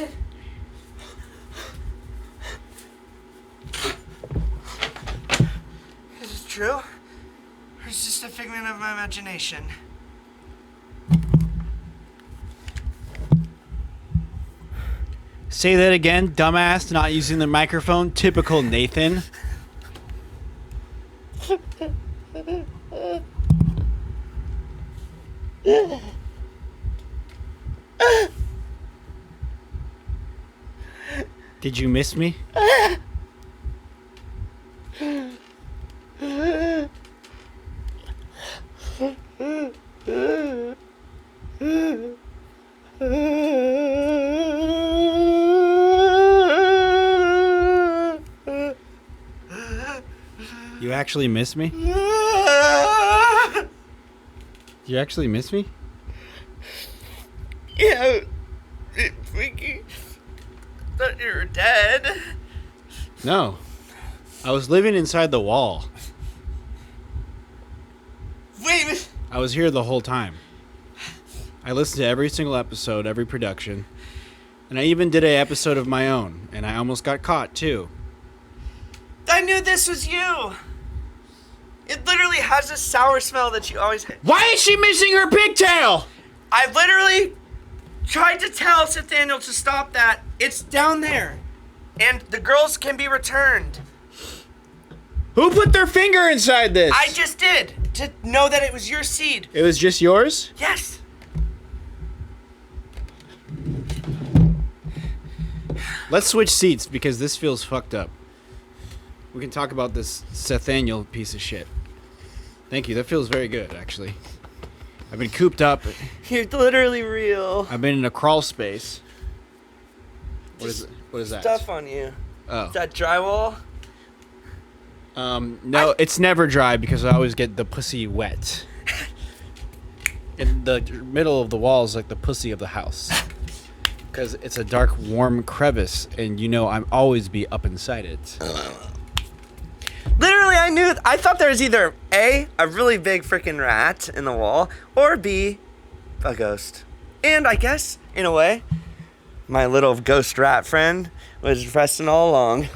haunted? Is this true? Or is this just a figment of my imagination? Say that again, dumbass, not using the microphone. Typical Nathan. Did you miss me? You actually miss me? You actually miss me? Yeah, freaky. Thought you were dead. No. I was living inside the wall. Wait a minute. I was here the whole time. I listened to every single episode, every production. And I even did an episode of my own. And I almost got caught, too. I knew this was you. It literally has a sour smell that you always had. Why is she missing her pigtail? I literally tried to tell Nathaniel to stop that. It's down there. And the girls can be returned. Who put their finger inside this? I just did. To know that it was your seed. It was just yours? Yes. Let's switch seats because this feels fucked up. We can talk about this Nathaniel piece of shit. Thank you. That feels very good, actually. I've been cooped up. You're literally real. I've been in a crawl space. What is it? What is that? Stuff on you. Oh. Is that drywall? No, it's never dry because I always get the pussy wet. In the middle of the wall is like the pussy of the house. Because it's a dark, warm crevice, and you know I'm always be up inside it. Literally, I thought there was either A, a really big freaking rat in the wall, or B, a ghost. And I guess, in a way, my little ghost rat friend was Preston all along.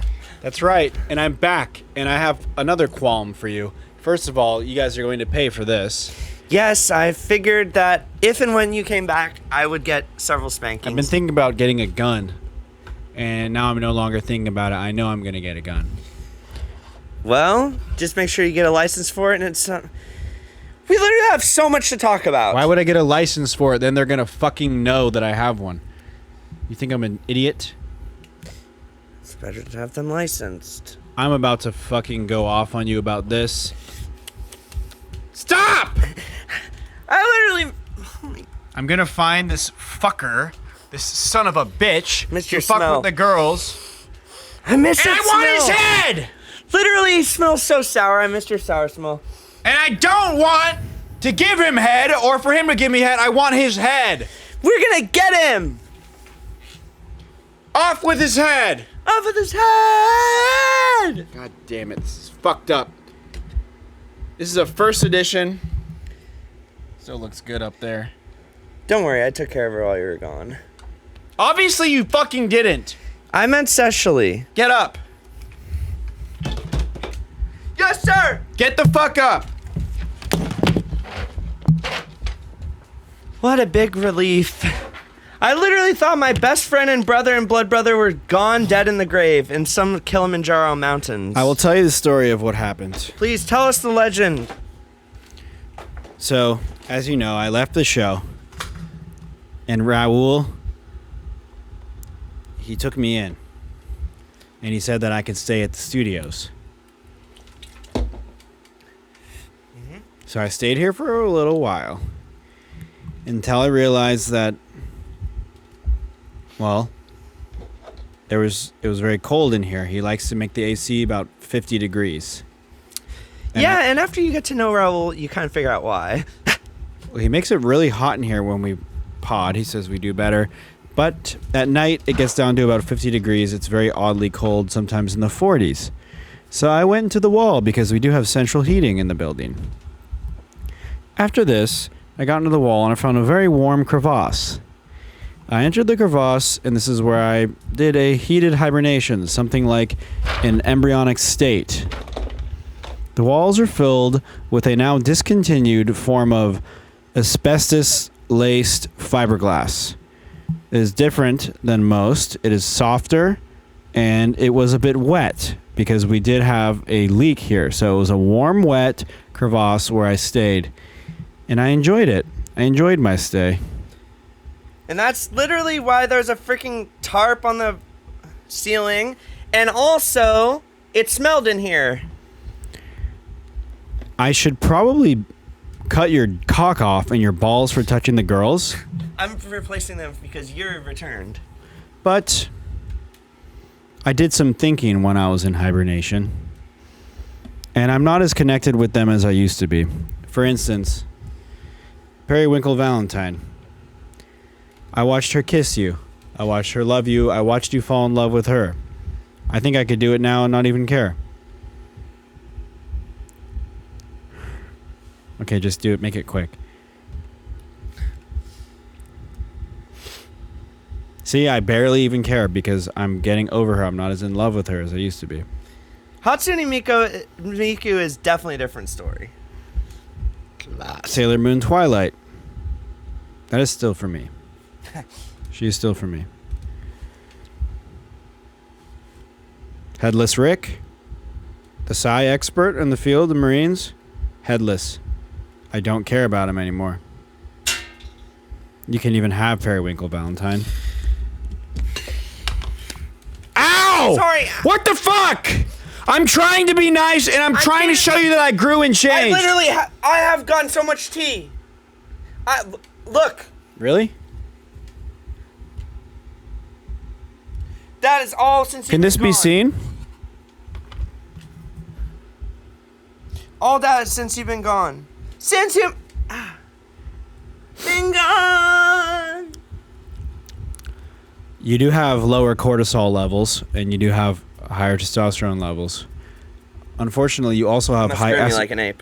That's right, and I'm back, and I have another qualm for you. First of all, you guys are going to pay for this. Yes, I figured that if and when you came back, I would get several spankings. I've been thinking about getting a gun, and now I'm no longer thinking about it. I know I'm going to get a gun. Well, just make sure you get a license for it, and it's... we literally have so much to talk about. Why would I get a license for it? Then they're going to fucking know that I have one. You think I'm an idiot? It's better to have them licensed. I'm about to fucking go off on you about this. Stop! I literally... I'm gonna find this fucker, this son of a bitch, Missed to your fuck smell. with the girls. I missed And that I want his smell. head! Literally, he smells so sour. I missed your sour smell. And I don't want to give him head or for him to give me head. I want his head. We're gonna get him! Off with his head! Off with his head! God damn it, this is fucked up. This is a first edition. Still looks good up there. Don't worry, I took care of her while you were gone. Obviously you fucking didn't. I meant sexually. Get up. Yes, sir! Get the fuck up. What a big relief. I literally thought my best friend and brother and blood brother were gone dead in the grave in some Kilimanjaro mountains. I will tell you the story of what happened. Please tell us the legend. So, as you know, I left the show. And Raul, he took me in. And he said that I could stay at the studios. So I stayed here for a little while. Until I realized that, well, it was very cold in here. He likes to make the AC about 50 degrees. And after you get to know Raul, you kind of figure out why. Well, he makes it really hot in here when we pod. He says we do better. But at night, it gets down to about 50 degrees. It's very oddly cold, sometimes in the 40s. So I went into the wall because we do have central heating in the building. After this, I got into the wall and I found a very warm crevasse. I entered the crevasse, and this is where I did a heated hibernation, something like an embryonic state. The walls are filled with a now discontinued form of asbestos-laced fiberglass. It is different than most. It is softer, and it was a bit wet because we did have a leak here. So it was a warm, wet crevasse where I stayed, and I enjoyed it. I enjoyed my stay. And that's literally why there's a freaking tarp on the ceiling. And also, it smelled in here. I should probably cut your cock off and your balls for touching the girls. I'm replacing them because you're returned. But I did some thinking when I was in hibernation. And I'm not as connected with them as I used to be. For instance, Periwinkle Valentine. I watched her kiss you. I watched her love you. I watched you fall in love with her. I think I could do it now and not even care. Okay, just do it. Make it quick. See, I barely even care because I'm getting over her. I'm not as in love with her as I used to be. Hatsune Miku is definitely a different story. Sailor Moon Twilight. That is still for me. She is still for me. Headless Rick. The Psy expert in the field of Marines. Headless. I don't care about him anymore. You can even have Periwinkle Valentine. Ow! Sorry. What the fuck? I'm trying to be nice, and I'm trying to show you that I grew and I changed. literally I have gotten so much tea. Look. Really? That is all since you've Can this been be gone. seen? All that is since you've been gone. Since you've been gone. You do have lower cortisol levels, and you do have higher testosterone levels. Unfortunately, you also have Must high scream me acid. like an ape.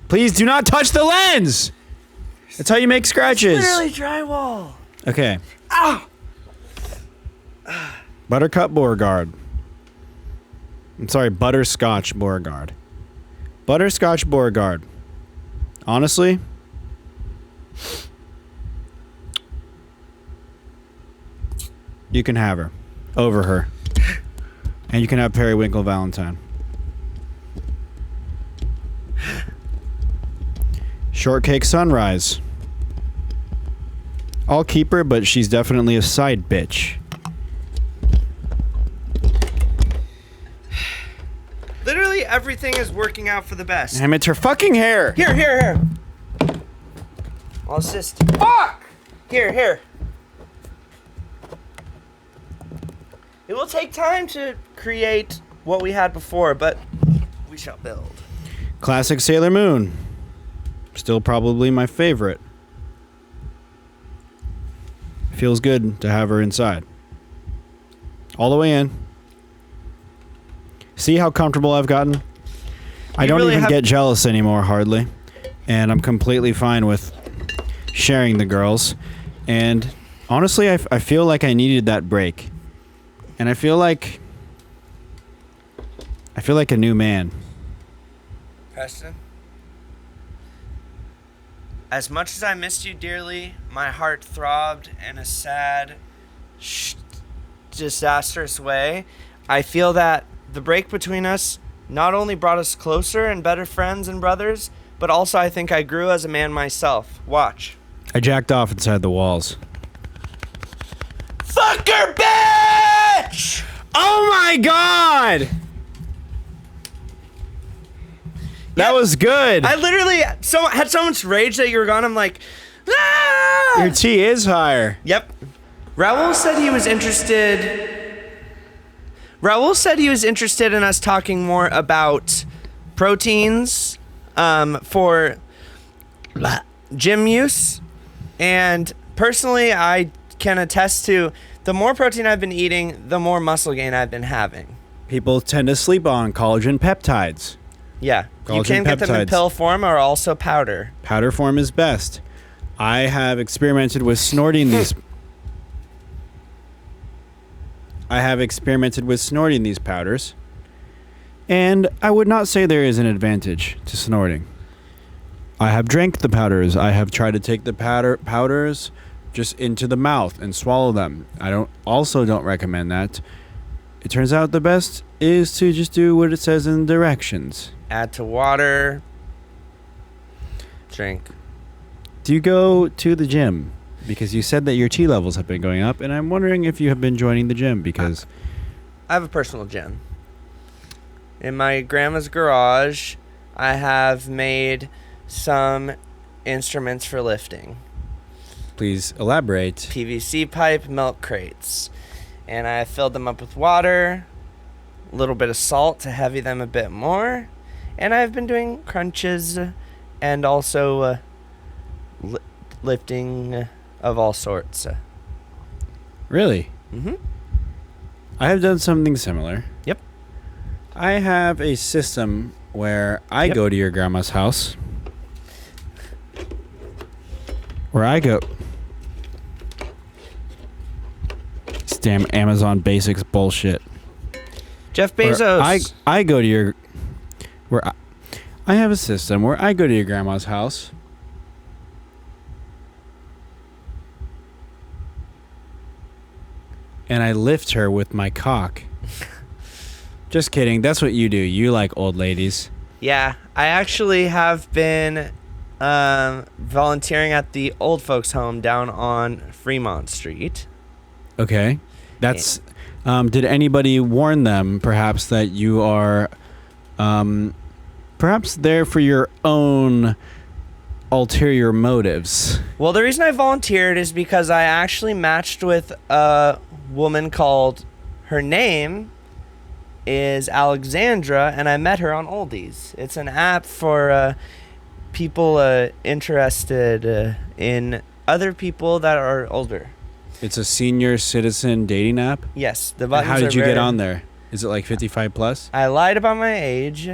Please do not touch the lens. That's how you make scratches. Literally drywall. Okay. Ow! Buttercup Beauregard. I'm sorry, Butterscotch Beauregard. Butterscotch Beauregard. Honestly, you can have her. Over her. And you can have Periwinkle Valentine. Shortcake Sunrise. I'll keep her, but she's definitely a side bitch. Literally everything is working out for the best. Damn, it's her fucking hair. Here. I'll assist. Fuck! Here. It will take time to create what we had before, but we shall build. Classic Sailor Moon. Still probably my favorite. Feels good to have her inside. All the way in. See how comfortable I've gotten? I don't really even get jealous anymore, hardly. And I'm completely fine with sharing the girls. And honestly, I feel like I needed that break. And I feel like a new man. Preston? As much as I missed you dearly, my heart throbbed in a sad, disastrous way. I feel that the break between us not only brought us closer and better friends and brothers, but also I think I grew as a man myself. Watch. I jacked off inside the walls. Fucker bitch! Oh my god! That was good. I literally had so much rage that you were gone. I'm like, ah! Your T is higher. Yep. Raul said he was interested in us talking more about proteins for gym use. And personally, I can attest to the more protein I've been eating, the more muscle gain I've been having. People tend to sleep on collagen peptides. Yeah. You can get them in pill form or also powder. Powder form is best. I have experimented with snorting these. Powders, and I would not say there is an advantage to snorting. I have drank the powders. I have tried to take the powders just into the mouth and swallow them. I don't recommend that. It turns out the best is to just do what it says in the directions. Add to water. Drink. Do you go to the gym? Because you said that your T levels have been going up, and I'm wondering if you have been joining the gym because... I have a personal gym. In my grandma's garage, I have made some instruments for lifting. Please elaborate. PVC pipe, milk crates. And I filled them up with water, a little bit of salt to heavy them a bit more. And I've been doing crunches and also lifting of all sorts. Really? Mm-hmm. I have done something similar. Yep. I have a system where I go to your grandma's house. Where I go... This damn Amazon Basics bullshit. Jeff Bezos. I go to your... I have a system where I go to your grandma's house. And I lift her with my cock. Just kidding. That's what you do. You like old ladies. Yeah, I actually have been volunteering at the old folks home down on Fremont Street. Okay. That's... did anybody warn them, perhaps, that you are perhaps there for your own ulterior motives? Well, the reason I volunteered is because I actually matched with a woman called... Her name is Alexandra, and I met her on Oldies. It's an app for people interested in other people that are older. It's a senior citizen dating app? Yes. The buttons How did you get on there? Is it like 55 plus? I lied about my age.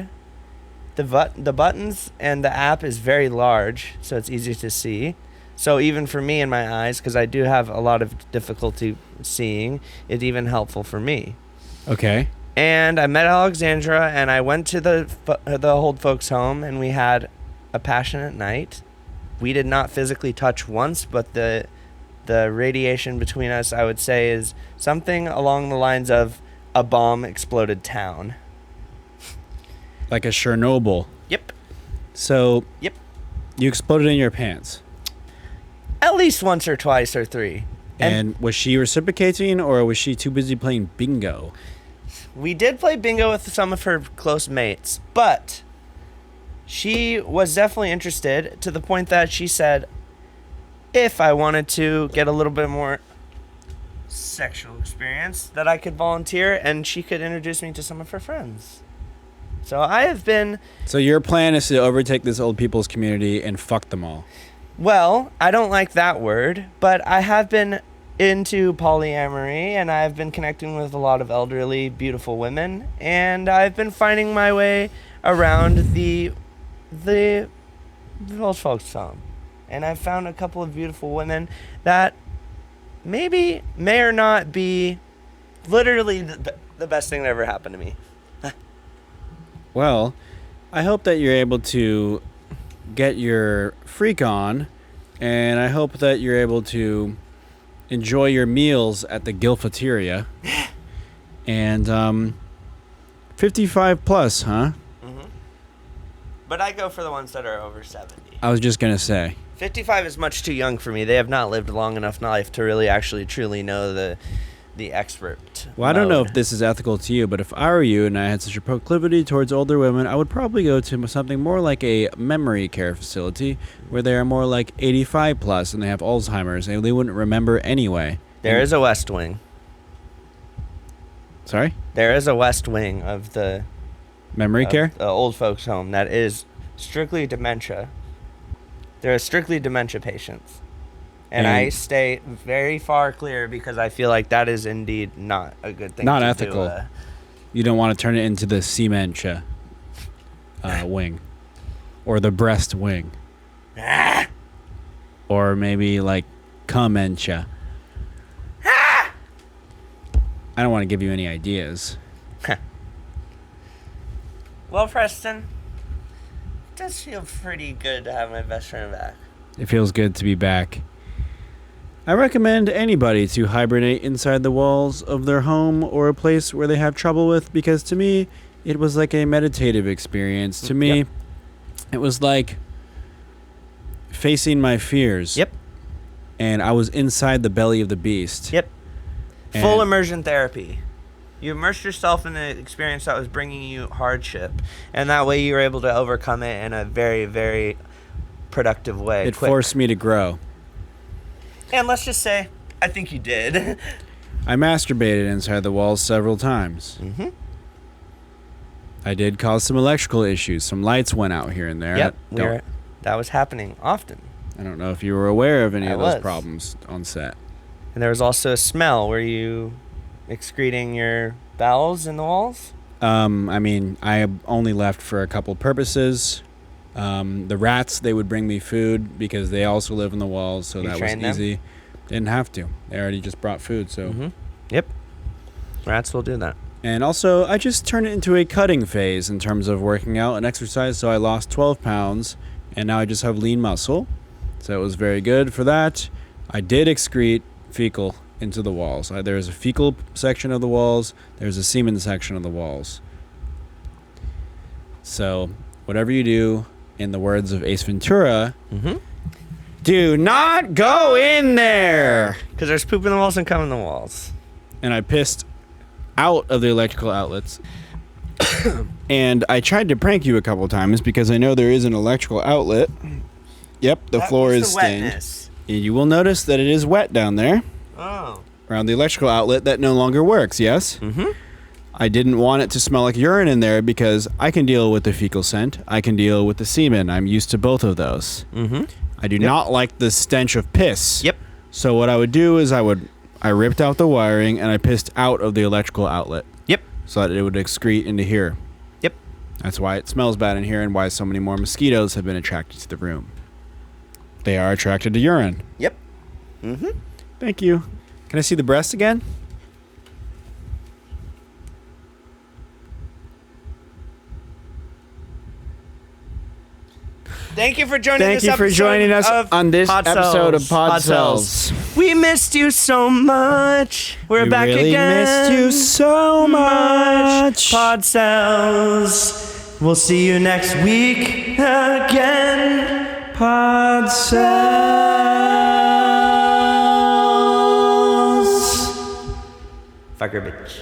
The buttons and the app is very large, so it's easy to see. So even for me in my eyes, because I do have a lot of difficulty seeing, it's even helpful for me. Okay. And I met Alexandra, and I went to the old folks' home, and we had a passionate night. We did not physically touch once, but the radiation between us, I would say, is something along the lines of a bomb exploded town. Like a Chernobyl. Yep. So... Yep. You exploded in your pants. At least once or twice or three. And was she reciprocating, or was she too busy playing bingo? We did play bingo with some of her close mates, but she was definitely interested to the point that she said if I wanted to get a little bit more sexual experience that I could volunteer and she could introduce me to some of her friends. So I have been... So your plan is to overtake this old people's community and fuck them all? Well, I don't like that word, but I have been into polyamory, and I've been connecting with a lot of elderly, beautiful women, and I've been finding my way around the old folks' home. And I've found a couple of beautiful women that maybe may or not be literally the best thing that ever happened to me. Well, I hope that you're able to get your freak on, and I hope that you're able to enjoy your meals at the Gilfateria. And 55 plus, huh? Mm-hmm. But I go for the ones that are over 70. I was just gonna say 55 is much too young for me. They have not lived long enough life to really actually truly know the expert. Well, I don't know if this is ethical to you, but if I were you and I had such a proclivity towards older women, I would probably go to something more like a memory care facility where they are more like 85 plus and they have Alzheimer's and they wouldn't remember anyway. There is a West Wing. Sorry? There is a West Wing of the memory care? The old folks home that is strictly dementia. There are strictly dementia patients. And I stay very far clear because I feel like that is indeed not a good thing not to ethical. do. You don't want to turn it into the cementia. wing, or the breast wing, or maybe like comentia. I don't want to give you any ideas. Well, Preston, it does feel pretty good to have my best friend back. It feels good to be back. I recommend anybody to hibernate inside the walls of their home or a place where they have trouble with, because to me, it was like a meditative experience. To me, it was like facing my fears. Yep. And I was inside the belly of the beast. Yep. And Full immersion therapy. You immersed yourself in the experience that was bringing you hardship, and that way you were able to overcome it in a very, very productive way. It forced me to grow. And let's just say, I think you did. I masturbated inside the walls several times. Mm-hmm. I did cause some electrical issues. Some lights went out here and there. Yep, that was happening often. I don't know if you were aware of any I of those was. problems on set. And there was also a smell. Were you excreting your bowels in the walls? I mean, I only left for a couple purposes. The rats, they would bring me food because they also live in the walls, so You that was trained them? easy. Didn't have to. They already just brought food, so. Mm-hmm. Yep. Rats will do that. And also, I just turned it into a cutting phase in terms of working out and exercise, so I lost 12 pounds, and now I just have lean muscle. So it was very good for that. I did excrete fecal into the walls. There's a fecal section of the walls. There's a semen section of the walls. So, whatever you do, in the words of Ace Ventura, do not go in there. Because there's poop in the walls and cum in the walls. And I pissed out of the electrical outlets. And I tried to prank you a couple times because I know there is an electrical outlet. Yep, the floor is stained. Wetness. And you will notice that it is wet down there. Oh. Around the electrical outlet that no longer works, yes? Mm-hmm. I didn't want it to smell like urine in there because I can deal with the fecal scent. I can deal with the semen. I'm used to both of those. Mm-hmm. I do not like the stench of piss. Yep. So what I would do is I ripped out the wiring and I pissed out of the electrical outlet. Yep. So that it would excrete into here. Yep. That's why it smells bad in here and why so many more mosquitoes have been attracted to the room. They are attracted to urine. Yep. Mm-hmm. Thank you. Can I see the breast again? Thank you for joining Thank this you episode for joining us of on this Podcels. episode of Podcels. Podcels. We missed you so much. We're We back really again. missed you so much. Podcels. We'll see you next week again. Podcels. Fucker bitch.